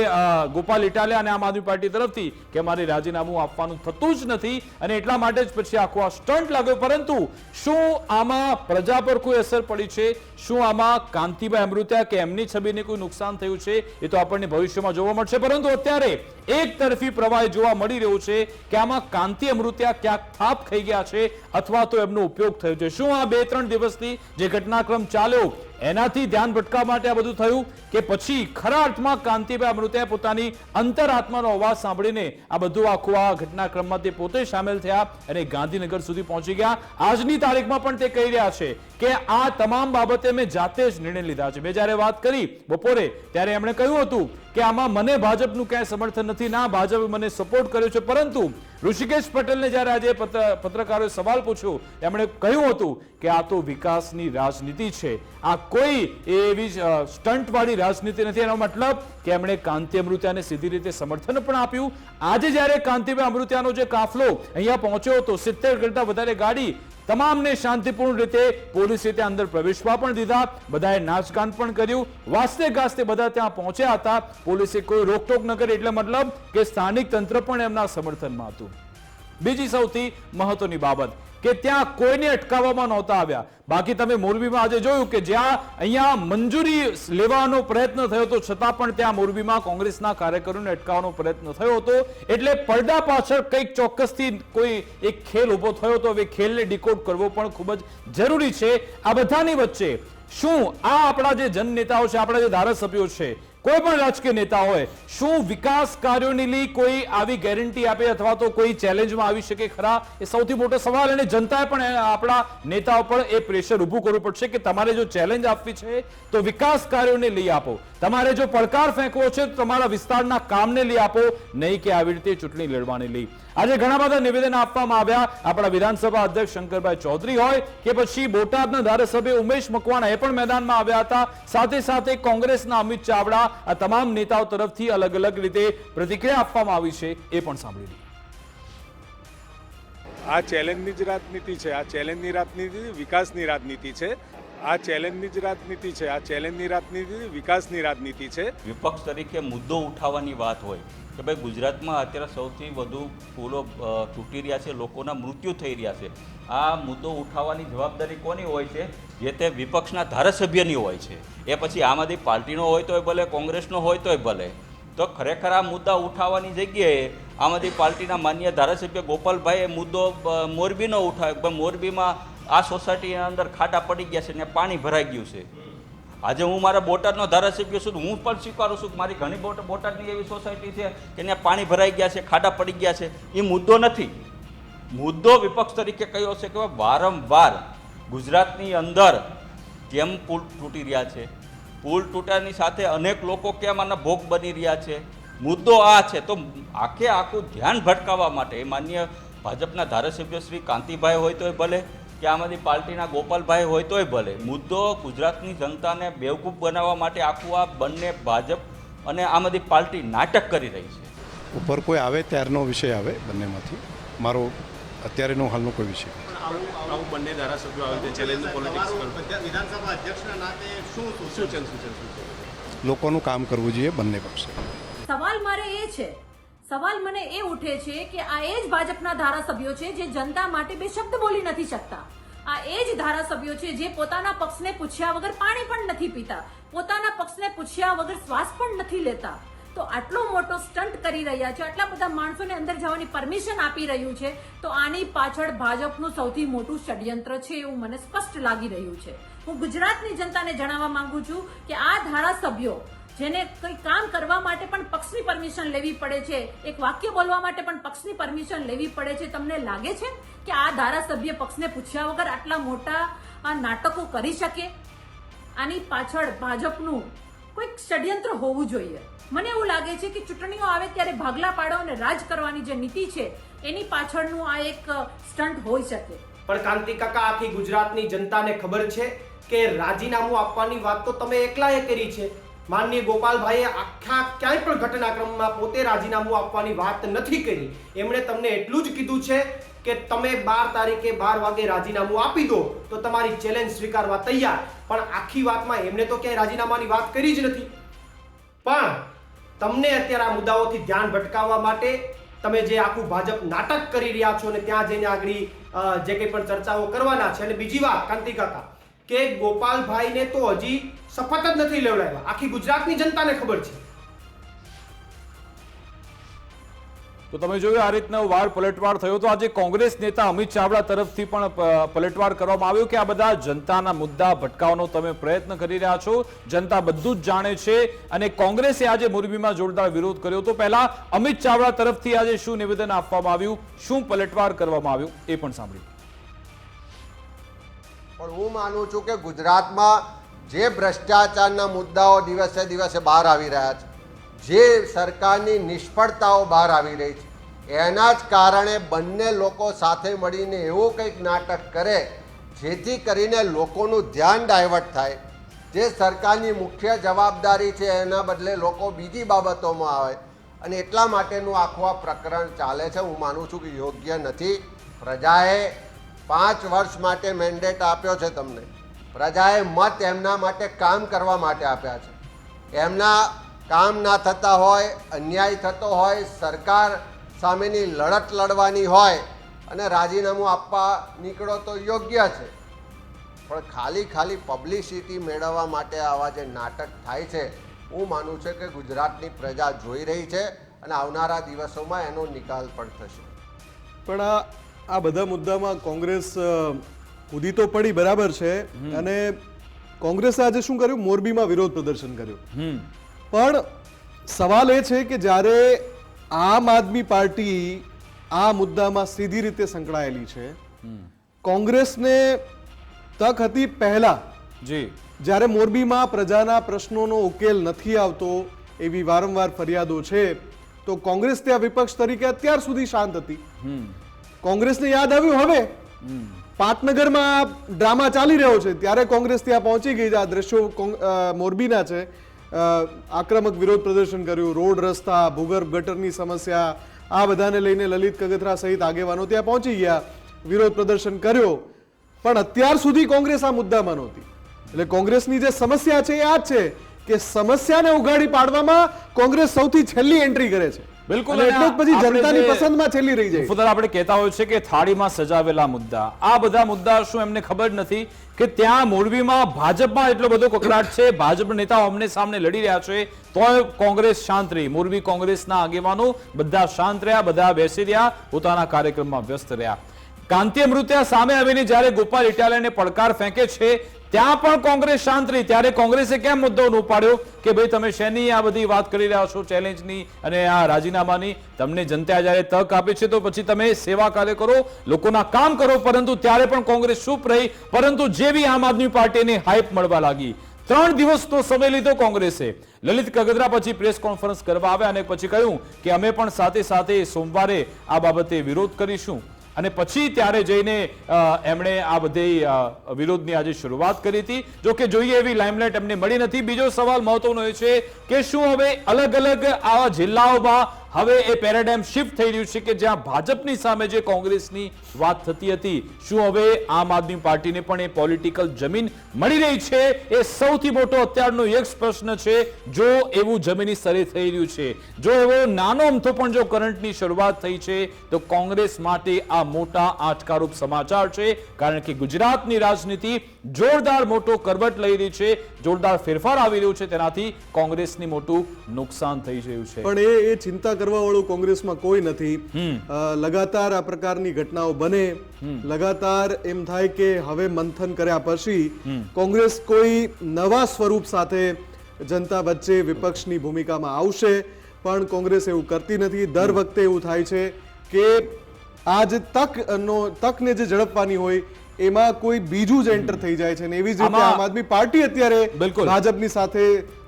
ગોપાલ ઇટાલિયા અને આમ આદમી પાર્ટી તરફથી કે મારે રાજીનામું આપવાનું થતું જ નથી અને એટલા માટે જ પછી આખો આ સ્ટન્ટ લાગ્યો. પરંતુ શું આમાં પ્રજા પર કોઈ અસર પડી છે? શું આમાં કાંતિભાઈ અમૃતિયા કે એમની છબીને કોઈ નુકસાન થયું છે? એ તો આપણને ભવિષ્યમાં જોવા મળશે, પરંતુ અત્યારે એક તરફી પ્રવાહ જોવા મળી રહ્યો છે કે આમાં કાંતિ અમૃતિયા ક્યાંક થાપ ખાઈ ગયા છે અથવા તો એમનો ઉપયોગ થયો છે. શું આ 2-3 દિવસથી જે ઘટનાક્રમ ચાલ્યો એનાથી ધ્યાન ભટકાવવા માટે આ બધું થયું કે પછી ખરા અર્થમાં કાંતિભાઈ અમૃતિયાએ પોતાની અંતરાત્માનો અવાજ સાંભળીને આ બધું આખું આ ઘટનાક્રમમાં તે પોતે સામેલ થયા અને ગાંધીનગર સુધી પહોંચી ગયા? આજની તારીખમાં પણ તે કહી રહ્યા છે કે આ તમામ બાબતે મેં જાતે જ નિર્ણય લીધા છે. મેં જ્યારે વાત કરી બપોરે ત્યારે એમણે કહ્યું હતું કે આમાં મને ભાજપનું ક્યાંય સમર્થન નથી, ના ભાજપે મને સપોર્ટ કર્યો છે, પરંતુ ઋષિકેશ પટેલને જ્યારે આજે પત્રકારોએ સવાલ પૂછ્યો એમણે કહ્યું હતું કે આ તો વિકાસની રાજનીતિ છે, આ કોઈ એવી સ્ટન્ટવાળી રાજનીતિ નથી. એનો મતલબ કે એમણે કાંતિ અમૃતિયાને સીધી રીતે સમર્થન પણ આપ્યું. આજે જ્યારે કાંતિભાઈ અમૃતિયાનો જે કાફલો અહીંયા પહોંચ્યો હતો, 70 કરતા વધારે ગાડી, તમામને શાંતિપૂર્ણ રીતે પોલીસે ત્યાં અંદર પ્રવેશવા પણ દીધા, બધાએ નાચગાન પણ કર્યું, વાસ્તે ગાસ્તે બધા ત્યાં પહોંચ્યા હતા, પોલીસે કોઈ રોકટોક ન કરી, એટલે મતલબ કે સ્થાનિક તંત્ર પણ એમના સમર્થનમાં હતું. બીજી સૌથી મહત્વની બાબત કે ત્યાં કોઈને અટકાવવામાં નહોતા આવ્યા. બાકી તમે મોરબીમાં આજે જોયું કે જ્યાં અહીંયા મંજૂરી લેવાનો પ્રયત્ન થયો હતો છતાં પણ ત્યાં મોરબીમાં કોંગ્રેસના કાર્યકરોને અટકાવવાનો પ્રયત્ન થયો હતો. એટલે પડદા પાછળ કંઈક ચોક્કસથી કોઈ એક ખેલ ઉભો થયો હતો. હવે ખેલને ડીકોડ કરવો પણ ખૂબ જ જરૂરી છે. આ બધાની વચ્ચે શું આ આપણા જે જનનેતાઓ છે, આપણા જે ધારાસભ્યો છે, કોઈ પણ રાજકીય નેતા હોય, શું વિકાસ કાર્યોની લઈ કોઈ આવી ગેરંટી આપે અથવા તો કોઈ ચેલેન્જમાં આવી શકે ખરા? એ સૌથી મોટો સવાલ. અને જનતાએ પણ આપણા નેતાઓ પર એ પ્રેશર ઊભું કરવું પડશે કે તમારે જો ચેલેન્જ આપવી છે તો વિકાસ કાર્યોને લઈ આપો, તમારે જો પડકાર ફેંકવો છે તો તમારા વિસ્તારના કામને લઈ આપો, નહીં કે આવી રીતે ચૂંટણી લડવાને લઈ. આજે ઘણા બધા નિવેદન આપવામાં આવ્યા. આપણા વિધાનસભા અધ્યક્ષ શંકરભાઈ ચૌધરી હોય કે પછી બોટાદના ધારાસભ્ય ઉમેશ મકવાણા એ પણ મેદાનમાં આવ્યા હતા. સાથે સાથે કોંગ્રેસના અમિત ચાવડા, આ તમામ નેતાઓ તરફથી અલગ અલગ રીતે પ્રતિક્રિયા આપવામાં આવી છે, એ પણ સાંભળી લઈએ. આ ચેલેન્જની જ રાજનીતિ છે, આ ચેલેન્જની રાજનીતિ વિકાસની રાજનીતિ છે, આ ચેલેન્જની જ રાજનીતિ છે, આ ચેલેન્જની રાજનીતિ વિકાસની રાજનીતિ છે. વિપક્ષ તરીકે મુદ્દો ઉઠાવવાની વાત હોય કે ભાઈ ગુજરાતમાં અત્યારે સૌથી વધુ પુલો તૂટી રહ્યા છે, લોકોના મૃત્યુ થઈ રહ્યા છે, આ મુદ્દો ઉઠાવવાની જવાબદારી કોની હોય છે? જે તે વિપક્ષના ધારાસભ્યની હોય છે. એ પછી આમ આદમી પાર્ટીનો હોય તોય ભલે, કોંગ્રેસનો હોય તોય ભલે. તો ખરેખર આ મુદ્દા ઉઠાવવાની જગ્યાએ આમ આદમી પાર્ટીના માન્ય ધારાસભ્ય ગોપાલભાઈએ મુદ્દો મોરબીનો ઉઠાવ્યો. મોરબીમાં આ સોસાયટીના અંદર ખાડા પડી ગયા છે ને પાણી ભરાઈ ગયું છે. આજે હું મારા બોટાદનો ધારાસભ્ય છું, હું પણ સ્વીકારું છું કે મારી ઘણી બોટાદની એવી સોસાયટી છે કે ત્યાં પાણી ભરાઈ ગયા છે, ખાડા પડી ગયા છે. એ મુદ્દો નથી. મુદ્દો વિપક્ષ તરીકે કયો છે કે વારંવાર ગુજરાતની અંદર કેમ પુલ તૂટી રહ્યા છે, પુલ તૂટવાની સાથે અનેક લોકો કેમ આના ભોગ બની રહ્યા છે. મુદ્દો આ છે. તો આખું ધ્યાન ભટકાવવા માટે માન્ય ભાજપના ધારાસભ્ય શ્રી કાંતિભાઈ હોય તોય ભલે કે આમ આદમી પાર્ટીના ગોપાલભાઈ હોય તોય ભલે, મુદ્દો ગુજરાતની જનતાને બેવકૂફ બનાવવા માટે આખું આ બંને ભાજપ અને આમ આદમી પાર્ટી નાટક કરી રહી છે. ઉપર કોઈ આવે ત્યારનો વિષય આવે બંનેમાંથી, મારો અત્યારેનો હાલનો કોઈ વિષય. આવું બંને ધારાસભ્યો આવે છે, ચેલેન્જ પોલિટિક્સ વિધાનસભા અધ્યક્ષના નાતે શું લોકોનું કામ કરવું જોઈએ બંને પક્ષે. સવાલ મારે એ છે, સવાલ મને એ ઉઠે છે કે આ એ જ ભાજપના ધારાસભ્યો છે જે જનતા માટે બે શબ્દ બોલી નથી શકતા. આ એ જ ધારાસભ્યો છે જે પોતાના પક્ષને પૂછ્યા વગર પાણી પણ નથી પીતા, પોતાના પક્ષને પૂછ્યા વગર શ્વાસ પણ નથી લેતા. તો આટલો મોટો સ્ટન્ટ કરી રહ્યા છે, આટલા બધા માણસોને અંદર જવાની પરમિશન આપી રહ્યું છે, તો આની પાછળ ભાજપનું સૌથી મોટું ષડયંત્ર છે એવું મને સ્પષ્ટ લાગી રહ્યું છે. હું ગુજરાતની જનતાને જણાવવા માંગુ છું કે આ ધારાસભ્યો જેને કંઈ કામ કરવા માટે પણ પક્ષની પરમિશન લેવી પડે છે, એક વાક્ય બોલવા માટે પણ પક્ષની પરમિશન લેવી પડે છે, તમને લાગે છે કે આ ધારાસભ્ય પક્ષને પૂછ્યા વગર આટલા મોટા આ નાટકો કરી શકે? આની પાછળ ભાજપનું કોઈક ષડયંત્ર હોવું જોઈએ. મને એવું લાગે છે કે ચૂંટણીઓ આવે ત્યારે ભાગલા પાડો અને રાજ કરવાની જે નીતિ છે એની પાછળનું આ એક સ્ટન્ટ હોઈ શકે. પણ કાંતિ કાકા, આખી ગુજરાતની જનતાને ખબર છે કે રાજીનામું આપવાની વાત તો તમે એકલાએ કરી છે. માનનીય ગોપાલભાઈએ આખા ક્યાંય પણ ઘટનાક્રમમાં પોતે રાજીનામું આપવાની વાત નથી કરી. એમણે તમને એટલું જ કીધું છે કે તમે 12 તારીખે 12 વાગે રાજીનામું આપી દો તો તમારી ચેલેન્જ સ્વીકારવા તૈયાર. પણ આખી વાતમાં એમણે તો ક્યાંય રાજીનામાની વાત કરી જ નથી. પણ તમને અત્યારે આ મુદ્દાઓથી ધ્યાન ભટકાવવા માટે તમે જે આખું ભાજપ નાટક કરી રહ્યા છો ને ત્યાં જઈને આગળ જે કંઈ પણ ચર્ચાઓ કરવાના છે. અને બીજી વાત કાંતિ કાકા, કે ગોપાલભાઈને તો હજી શપથ જ નથી લેવડાવ્યા. આખી ગુજરાતની જનતાને ખબર છે. તો તમે જોયું આ રીતનો વાર પલટવાર થયો. તો આજે કોંગ્રેસ નેતા અમિત ચાવડા તરફથી પણ પલટવાર કરવામાં આવ્યો કે આ બધા જનતાના મુદ્દા ભટકાવવાનો તમે પ્રયત્ન કરી રહ્યા છો, જનતા બધું જ જાણે છે. અને કોંગ્રેસે આજે મોરબીમાં જોરદાર વિરોધ કર્યો. તો પહેલા અમિત ચાવડા તરફથી આજે શું નિવેદન આપવામાં આવ્યું, શું પલટવાર કરવામાં આવ્યું એ પણ સાંભળ્યું. પણ હું માનું છું કે ગુજરાતમાં જે ભ્રષ્ટાચારના મુદ્દાઓ દિવસે દિવસે બહાર આવી રહ્યા છે, જે સરકારની નિષ્ફળતાઓ બહાર આવી રહી છે, એના જ કારણે બંને લોકો સાથે મળીને એવું કંઈક નાટક કરે જેથી કરીને લોકોનું ધ્યાન ડાયવર્ટ થાય. જે સરકારની મુખ્ય જવાબદારી છે એના બદલે લોકો બીજી બાબતોમાં આવે અને એટલા માટેનું આખું આ પ્રકરણ ચાલે છે. હું માનું છું કે યોગ્ય નથી. પ્રજાએ 5 વર્ષ માટે મેન્ડેટ આપ્યો છે તમને. પ્રજાએ મત એમના માટે કામ કરવા માટે આપ્યા છે. એમના કામ ના થતા હોય, અન્યાય થતો હોય, સરકાર સામેની લડત લડવાની હોય અને રાજીનામું આપવા નીકળો તો યોગ્ય છે. પણ ખાલી પબ્લિસિટી મેળવવા માટે આવા જે નાટક થાય છે, હું માનું છું કે ગુજરાતની પ્રજા જોઈ રહી છે અને આવનારા દિવસોમાં એનો નિકાલ પણ થશે. પણ આ બધા મુદ્દામાં કોંગ્રેસ કૂદી તો પડી, બરાબર છે. અને કોંગ્રેસે આજે શું કર્યું? મોરબીમાં વિરોધ પ્રદર્શન કર્યું. પણ સવાલ એ છે કે જ્યારે આમ આદમી પાર્ટી આ મુદ્દામાં સીધી રીતે સંકળાયેલી છે, કોંગ્રેસને તક હતી પહેલા, જ્યારે મોરબીમાં પ્રજાના પ્રશ્નોનો ઉકેલ નથી આવતો એવી વારંવાર ફરિયાદો છે, તો કોંગ્રેસ ત્યાં વિપક્ષ તરીકે અત્યાર સુધી શાંત હતી. કોંગ્રેસને યાદ આવ્યું હવે પાટનગરમાં ડ્રામા ચાલી રહ્યો છે ત્યારે કોંગ્રેસ ત્યાં પહોંચી ગઈ. આ દ્રશ્યો મોરબીના છે. આક્રમક વિરોધ પ્રદર્શન કર્યું. રોડ, રસ્તા, ભૂગર્ભ ગટરની સમસ્યા, આ બધાને લઈને લલિત કગથરા સહિત આગેવાનો ત્યાં પહોંચી ગયા, વિરોધ પ્રદર્શન કર્યો. પણ અત્યાર સુધી કોંગ્રેસ આ મુદ્દામાં નહોતી. એટલે કોંગ્રેસની જે સમસ્યા છે એ આ જ છે કે સમસ્યાને ઉઘાડી પાડવામાં કોંગ્રેસ સૌથી છેલ્લી એન્ટ્રી કરે છે. બિલકુલ, એટલે જ પછી જનતાની પસંદમાં છેલ્લી રહી જાય. ફુદર આપણે કહેતા હોય છે કે થાળીમાં સજાવેલા મુદ્દા, આ બધા મુદ્દા શું એમને ખબર નથી કે ત્યાં મોરબીમાં ભાજપમાં એટલો બધો કકડાટ છે, ભાજપ નેતાઓ અમને સામે લડી રહ્યા છે, તોય કોંગ્રેસ શાંત રહી. મોરબી કોંગ્રેસના આગેવાનો બધા શાંત રહ્યા, બધા બેસી રહ્યા, પોતાના કાર્યક્રમમાં વ્યસ્ત રહ્યા. કાંતિ અમૃતિયા સામે આવીને જ્યારે ગોપાલ ઇટાલિયાને પડકાર ફેંકે છે ત્યાં પણ કોંગ્રેસ શાંત રહી. ત્યારે કોંગ્રેસે કેમ મુદ્દો ન ઉપાડ્યો કે ભાઈ તમે શેની આ બધી વાત કરી રહ્યા છો, ચેલેન્જની અને આ રાજીનામાની? તમને જનતાએ જ્યારે તક આપી છે તો પછી તમે સેવા કાર્ય કરો, લોકોના કામ કરો. પરંતુ ત્યારે પણ કોંગ્રેસ ચૂપ રહી. પરંતુ જેવી આમ આદમી પાર્ટીને હાઈપ મળવા લાગી, 3 દિવસનો સમય લીધો કોંગ્રેસે. લલિત કગથરા પછી પ્રેસ કોન્ફરન્સ કરવા આવ્યા અને પછી કહ્યું કે અમે પણ સાથે સાથે સોમવારે આ બાબતે વિરોધ કરીશું. અને પછી ત્યારે જઈને એમણે આ બધી વિરોધની આજે શરૂઆત કરી હતી. જો કે જોઈએ એવી લાઇમલાઇટ એમને મળી નથી. બીજો સવાલ મહત્વનો એ છે કે શું હવે અલગ અલગ આવા જિલ્લાઓમાં હવે એ પેરાડાઇમ શિફ્ટ થઈ રહ્યું છે કે જ્યાં ભાજપની સામે જે કોંગ્રેસની વાત થતી હતી, શું હવે આમ આદમી પાર્ટીને પણ એ પોલિટિકલ જમીન મળી રહી છે? એ સૌથી મોટો અત્યારનો એક પ્રશ્ન છે. જો એવું જમીની સ્તરે થઈ રહ્યું છે, જો એવો નાનો અમથો પણ જો કરંટની શરૂઆત થઈ છે, તો કોંગ્રેસ માટે આ મોટા આંચકારૂપ સમાચાર છે. કારણ કે ગુજરાતની રાજનીતિ જોરદાર મોટો કરવટ લઈ રહી છે, જોરદાર ફેરફાર આવી રહ્યો છે, તેનાથી કોંગ્રેસની મોટું નુકસાન થઈ રહ્યું છે. પણ એ ચિંતા કરવા વાળું કોંગ્રેસમાં કોઈ નથી. લગાતાર આ પ્રકારની ઘટનાઓ બને, લગાતાર એમ થાય કે હવે મંથન કર્યા પછી કોંગ્રેસ કોઈ નવા સ્વરૂપ સાથે જનતા વચ્ચે વિપક્ષની ભૂમિકામાં આવશે, પણ કોંગ્રેસ એવું કરતી નથી. દર વખતે એવું થાય છે કે આ જે તકને જે ઝડપવાની હોય એમાં કોઈ બીજું જ એન્ટર થઈ જાય છે, અને એવી જ રીતે આમ આદમી પાર્ટી અત્યારે ભાજપની સાથે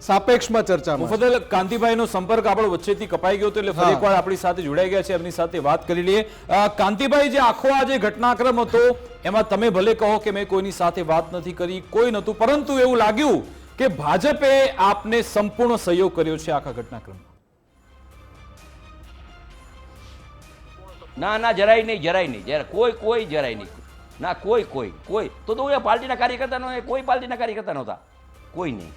સાપેક્ષમાં ચર્ચામાં. મુફદ્દલ, કાંતિભાઈનો સંપર્ક આપણો વચ્ચેથી કપાઈ ગયો હતો, એટલે ફરી એકવાર આપણી સાથે જોડાઈ ગયા છે, એમની સાથે વાત કરી લઈએ. કાંતિભાઈ, જે આખો આ જે ઘટનાક્રમ હતો એમાં તમે ભલે કહો કે મેં કોઈની સાથે વાત નથી કરી, કોઈ નહોતું, પરંતુ એવું લાગ્યું કે ભાજપે આપને સંપૂર્ણ સહયોગ કર્યો છે આખા ઘટનાક્રમમાં. ના ના, જરાય નહીં, કોઈ જરાય નહીં, ના કોઈ તો પાર્ટીના કાર્યકર્તા નો, કોઈ પાર્ટીના કાર્યકર્તા નહોતા, કોઈ નહીં.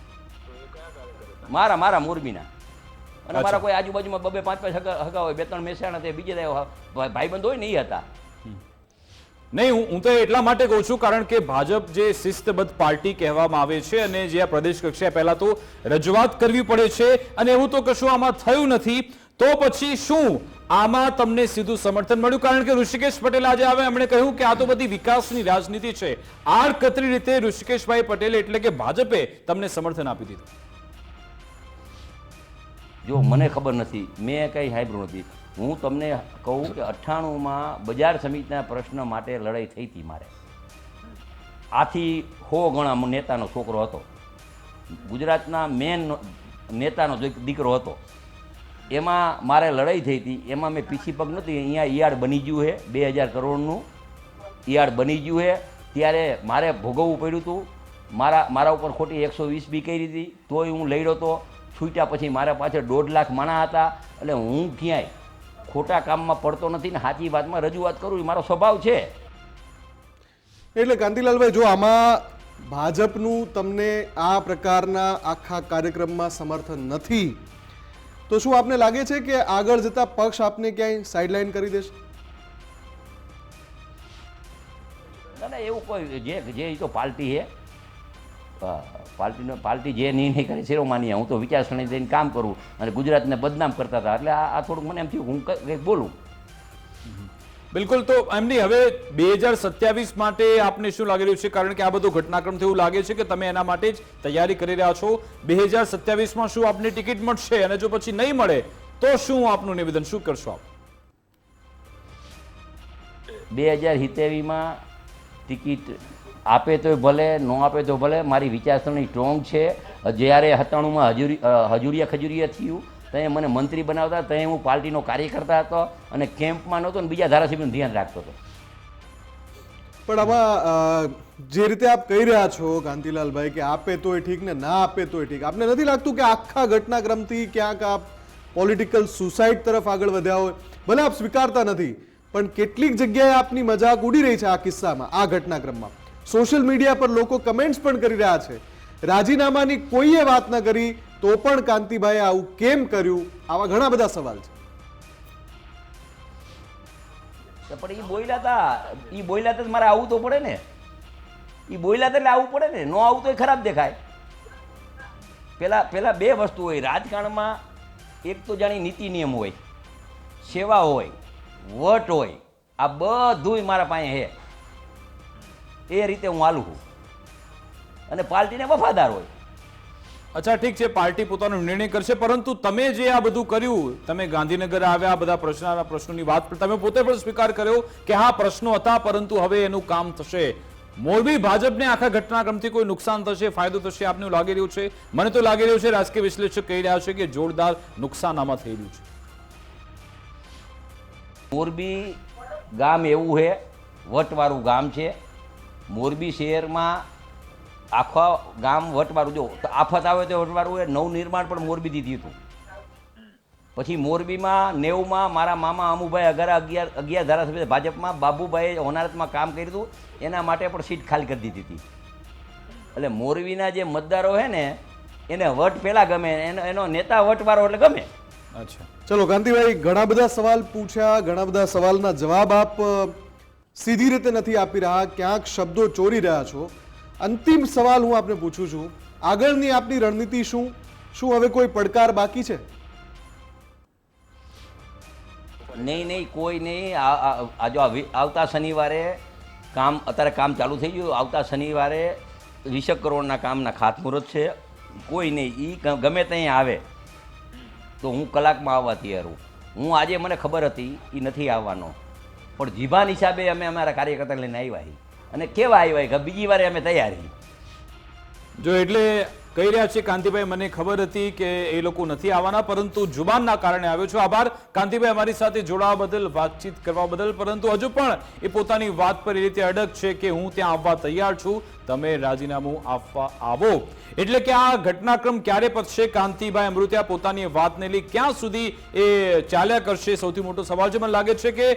મારા મોરબીના, અને મારા કોઈ આજુબાજુમાં 2-5 હગા હોય, 2-3 મહેસાણા, તે બીજે ભાઈબંધ હોય ને એ હતા. નહીં, હું તો એટલા માટે કહું છું કારણ કે ભાજપ જે શિસ્તબદ્ધ પાર્ટી કહેવામાં આવે છે, અને જે આ પ્રદેશ કક્ષાએ પહેલા તો રજૂઆત કરવી પડે છે, અને એવું તો કશું આમાં થયું નથી, તો પછી શું આમાં તમને સીધું સમર્થન મળ્યું? કારણ કે ઋષિકેશ પટેલ આજે આવે, એમણે કહ્યું કે આ તો બધી વિકાસની રાજનીતિ છે. આડકતરી રીતે ઋષિકેશભાઈ પટેલે એટલે કે ભાજપે તમને સમર્થન આપી દીધું. જો મને ખબર નથી, મેં કંઈ સાંભળ્યું નથી. હું તમને કહું કે 98માં બજાર સમિતિના પ્રશ્ન માટે લડાઈ થઈ હતી મારે. આથી 100 ગણા નેતાનો છોકરો હતો, ગુજરાતના મેન નેતાનો દીકરો હતો. એમાં મારે લડાઈ થઈ હતી, એમાં મેં પીછી પગ નહોતી. અહીંયા યાર્ડ બની ગયું છે, 2000 કરોડનું યાર્ડ બની ગયું છે, ત્યારે મારે ભોગવવું પડ્યું હતું. મારા ઉપર ખોટી 120 બી કરી હતી, તોય હું લડ્યો હતો. છૂટ્યા પછી મારા પાછળ 1.5 લાખ માણા હતા. એટલે હું ક્યાંય ખોટા કામમાં પડતો નથી ને સાચી વાતમાં રજૂઆત કરું, એ મારો સ્વભાવ છે. એટલે કાંતિલાલભાઈ, જો આમાં ભાજપનું તમને આ પ્રકારના આખા કાર્યક્રમમાં સમર્થન નથી, તો શું આપને લાગે છે કે આગળ જતા પક્ષ આપને ક્યાંય સાઇડલાઇન કરી દેશે? ના, એવું કોઈ જે તો પાર્ટી છે, પાર્ટી જે નિર્ણય કરે છે એવો માનીએ. હું તો વિચારસરણી દઈને કામ કરું, અને ગુજરાતને બદનામ કરતા હતા, એટલે આ થોડુંક મને એમ થયું હું કંઈક બોલું. બિલકુલ. તો એમની હવે 2027 માટે આપને શું લાગી રહ્યું છે? કારણ કે આ બધો ઘટનાક્રમ એવું લાગે છે કે તમે એના માટે જ તૈયારી કરી રહ્યા છો. 2027માં શું આપને ટિકિટ મળશે, અને જો પછી નહીં મળે તો શું આપનું નિવેદન, શું કરશો આપ? 2027માં ટિકિટ આપે તો ભલે, ન આપે તો ભલે, મારી વિચારસરણી સ્ટ્રોંગ છે. જ્યારે 97માં હજુરિયા ખજુરિયા થયું, ત્યાં મને મંત્રી બનાવતા, ત્યાં હું પાર્ટીનો કાર્યકર્તા હતો, અને કેમ્પમાં નહોતો, ને બીજા ધારાસભ્યોનું ધ્યાન રાખતો હતો. પણ આમાં જે રીતે આપ કહી રહ્યા છો કાંતિલાલભાઈ કે આપે તોય ઠીક ને ના આપે તોય ઠીક, આપને નથી લાગતું કે આખા ઘટનાક્રમથી ક્યાંક આપ પોલિટિકલ સુસાઇડ તરફ આગળ વધ્યા હોય? ભલે આપ સ્વીકારતા નથી, પણ કેટલીક જગ્યાએ આપની મજાક ઉડી રહી છે આ કિસ્સામાં, આ ઘટનાક્રમમાં. સોશિયલ મીડિયા પર લોકો કમેન્ટ્સ પણ કરી રહ્યા છે. રાજીનામાની કોઈએ વાત ન કરી તો પણ કાંતિભાઈએ આવું કેમ કર્યું, આવા ઘણા બધા સવાલ છે. પણ એ બોલ્યા હતા મારે આવવું તો પડે ને. એ બોલ્યા એટલે આવવું પડે ને, ન આવું તો ખરાબ દેખાય. પેલા 2 વસ્તુ હોય રાજકારણમાં. એક તો જાણી નીતિ નિયમ હોય, સેવા હોય, વટ હોય, આ બધું મારા પાસે છે. એ રીતે હું હાલું છું, અને પાર્ટીને વફાદાર હોય. અચ્છા, ઠીક છે, પાર્ટી પોતાનો નિર્ણય કરશે, પરંતુ તમે જે આ બધું કર્યું, તમે ગાંધીનગર આવ્યા, બધા પ્રશ્નોની વાત તમે પોતે પણ સ્વીકાર કર્યો કે હા પ્રશ્નો હતા, પરંતુ હવે એનું કામ થશે. મોરબી ભાજપને આખા ઘટનાક્રમથી કોઈ નુકસાન થશે, ફાયદો થશે, આપને લાગી રહ્યું છે? મને તો લાગી રહ્યું છે, રાજકીય વિશ્લેષક કહી રહ્યા છે કે જોરદાર નુકસાન આમાં થઈ રહ્યું છે. મોરબી ગામ એવું છે, વટવાળું ગામ છે. મોરબી શહેરમાં આખા ગામ વટવાળું, જો આફત આવે તો વટવાળું હોય. નવનિર્માણ પણ મોરબીથી થયું હતું. પછી મોરબીમાં 90માં મારા મામા અમુભાઈ 11 ધારાસભ્ય ભાજપમાં, બાબુભાઈએ હોનારતમાં કામ કર્યું હતું, એના માટે પણ સીટ ખાલી કરી દીધી હતી. એટલે મોરબીના જે મતદારો છે ને, એને વટ પેલા ગમે, એનો નેતા વટવાળો એટલે ગમે. અચ્છા, ચલો કાંતિભાઈ, ઘણા બધા સવાલ પૂછ્યા, ઘણા બધા સવાલના જવાબ આપ સીધી રીતે નથી આપી રહ્યા, ક્યાંક શબ્દો ચોરી રહ્યા છો. અંતિમ સવાલ હું આપને પૂછું છું, આગળની આપની રણનીતિ શું? શું હવે કોઈ પડકાર બાકી છે? નહીં, કોઈ નહીં. આવતા શનિવારે અત્યારે કામ ચાલુ થઈ ગયું. આવતા શનિવારે 20 કરોડના કામના ખાતમુહૂર્ત છે. કોઈ નહીં, એ ગમે ત્યાં આવે તો હું કલાકમાં આવવા તૈયાર હું. હું આજે મને ખબર હતી એ નથી આવવાનો, પણ જીભાન હિસાબે અમે અમારા કાર્યકર્તા લઈને આવ્યા છીએ. અને કેવા આવ્યા કે બીજી વારે અમે તૈયાર છીએ. જો એટલે કહી રહ્યા છે કાંતિભાઈ, મને ખબર હતી કે એ લોકો નથી આવવાના, પરંતુ જુબાનના કારણે આવ્યો છું. આભાર કાંતિભાઈ અમારી સાથે જોડાવા બદલ, વાતચીત કરવા બદલ. પરંતુ હજુ પણ એ પોતાની વાત પર એ રીતે અડગ છે કે હું ત્યાં આવવા તૈયાર છું, તમે રાજીનામું આપવા આવો. એટલે કે આ ઘટનાક્રમ ક્યારે પતશે? કાંતિભાઈ અમૃતિયા પોતાની વાતને લઈ ક્યાં સુધી એ ચાલ્યા કરશે? સૌથી મોટો સવાલ છે. મને લાગે છે કે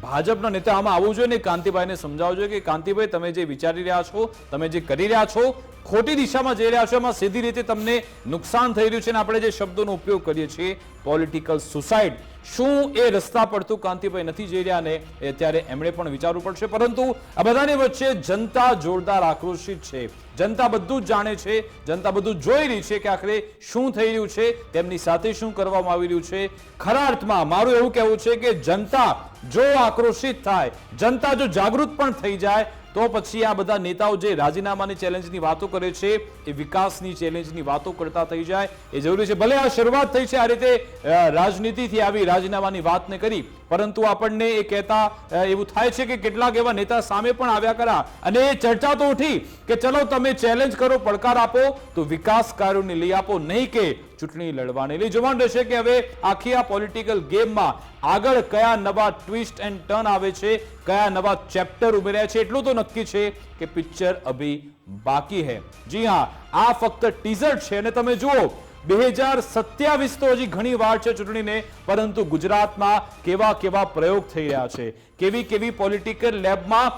ભાજપના નેતા આમાં આવવું જોઈએ ને કાંતિભાઈને સમજાવવું જોઈએ કે કાંતિભાઈ, તમે જે વિચારી રહ્યા છો, તમે જે કરી રહ્યા છો, ખોટી દિશામાં જઈ રહ્યા છો, એમાં સીધી રીતે તમને નુકસાન થઈ રહ્યું છે. અને આપણે જે શબ્દોનો ઉપયોગ કરીએ છીએ પોલિટિકલ સુસાઇડ, શું એ રસ્તા પર તો કાંતિભાઈ નથી જઈ રહ્યા ને ત્યારે એમણે પણ વિચારવું પડશે. પરંતુ આ બધાની વચ્ચે જનતા જોરદાર આક્રોશિત છે. જનતા બધું જ જાણે છે, જનતા બધું જોઈ રહી છે કે આખરે શું થઈ રહ્યું છે, તેમની સાથે શું કરવામાં આવી રહ્યું છે. ખરા અર્થમાં મારું એવું કહેવું છે કે જનતા જો આક્રોશિત થાય, જનતા જો જાગૃત પણ થઈ જાય, તો પછી આ બધા નેતાઓ જે રાજીનામાની ચેલેન્જની વાતો કરે છે એ વિકાસની ચેલેન્જની વાતો કરતા થઈ જાય એ જરૂરી છે. ભલે આ શરૂઆત થઈ છે આ રીતે રાજનીતિથી આવી રાજીનામાની વાતને કરી, પરંતુ આપણને એ કહેતા એવું થાય છે કે કેટલાક એવા નેતા સામે પણ આવ્યા કરા અને એ ચર્ચા તો ઉઠી કે ચલો તમે ચેલેન્જ કરો, પડકાર આપો તો વિકાસ કાર્યોને લઈ આપો, નહીં કે ચૂંટણી લડવાને લઈ. જોવાનું રહેશે કે હવે આખી આ પોલિટિકલ ગેમમાં આગળ કયા નવા ટ્વિસ્ટ એન્ડ ટર્ન આવે છે, કયા નવા ચેપ્ટર ઉમેર્યા છે. એટલું તો નક્કી છે કે પિક્ચર અભી બાકી હૈ. જી હા, આ ફક્ત ટીઝર છે અને તમે જુઓ 2027 તો હજી ઘણી વાર છે ચૂંટણીને, પરંતુ ગુજરાતમાં કેવા કેવા પ્રયોગ થઈ રહ્યા છે, કેવી કેવી પોલિટિકલ લેબમાં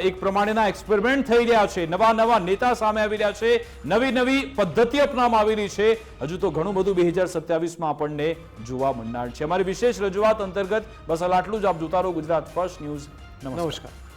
એક પ્રમાણેના એક્સપેરિમેન્ટ થઈ રહ્યા છે, નવા નવા નેતા સામે આવી રહ્યા છે, નવી નવી પદ્ધતિ અપનાવવામાં આવી રહી છે. હજુ તો ઘણું બધું 2027માં આપણને જોવા મળનાર છે. અમારી વિશેષ રજૂઆત અંતર્ગત બસ આટલું જ. આપ જોતા રહો ગુજરાત ફર્સ્ટ ન્યૂઝ. નમસ્કાર.